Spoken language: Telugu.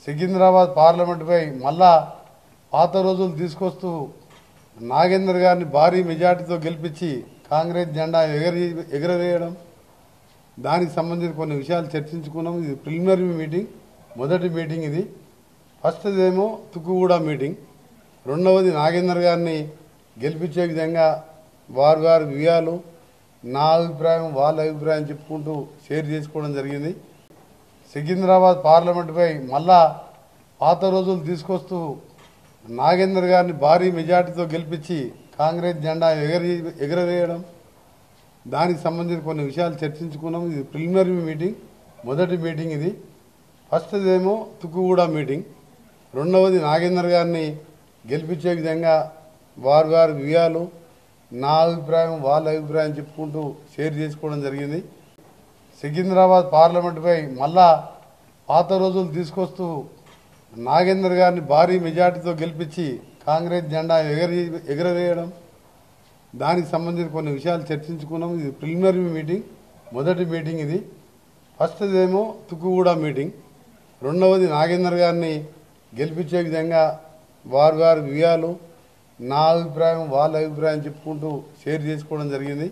సికింద్రాబాద్ పార్లమెంటుపై మళ్ళా పాత రోజులు తీసుకొస్తూ నాగేందర్ గారిని భారీ మెజార్టీతో గెలిపించి కాంగ్రెస్ జెండా ఎగరవేయడం, దానికి సంబంధించిన కొన్ని విషయాలు చర్చించుకున్నాం. ఇది ప్రిలిమినరీ మీటింగ్, మొదటి మీటింగ్ ఇది. ఫస్ట్ ఏమో తుక్కుగూడ మీటింగ్, రెండవది నాగేందర్ గారిని గెలిపించే విధంగా వారి వ్యూహాలు, నా అభిప్రాయం వాళ్ళ అభిప్రాయం చెప్పుకుంటూ షేర్ చేసుకోవడం జరిగింది. సికింద్రాబాద్ పార్లమెంటుపై మళ్ళా పాత రోజులు తీసుకొస్తూ నాగేందర్ గారిని భారీ మెజార్టీతో గెలిపించి కాంగ్రెస్ జెండా ఎగరవేయడం, దానికి సంబంధించిన కొన్ని విషయాలు చర్చించుకున్నాం. ఇది ప్రిలిమినరీ మీటింగ్, మొదటి మీటింగ్ ఇది. ఫస్ట్ ఏమో తుక్కుగూడ మీటింగ్, రెండవది నాగేందర్ గారిని గెలిపించే విధంగా వారి వ్యూహాలు, నా అభిప్రాయం వాళ్ళ అభిప్రాయం చెప్పుకుంటూ షేర్ చేసుకోవడం జరిగింది. సికింద్రాబాద్ పార్లమెంటుపై మళ్ళా పాత రోజులు తీసుకొస్తూ నాగేందర్ గారిని భారీ మెజార్టీతో గెలిపించి కాంగ్రెస్ జెండా ఎగరవేయడం, దానికి సంబంధించిన కొన్ని విషయాలు చర్చించుకున్నాం. ఇది ప్రిలిమినరీ మీటింగ్, మొదటి మీటింగ్ ఇది. ఫస్ట్ ఏమో తుక్కుగూడ మీటింగ్, రెండవది నాగేందర్ గారిని గెలిపించే విధంగా వారి వ్యూహాలు, నా అభిప్రాయం వాళ్ళ అభిప్రాయం చెప్పుకుంటూ షేర్ చేసుకోవడం జరిగింది.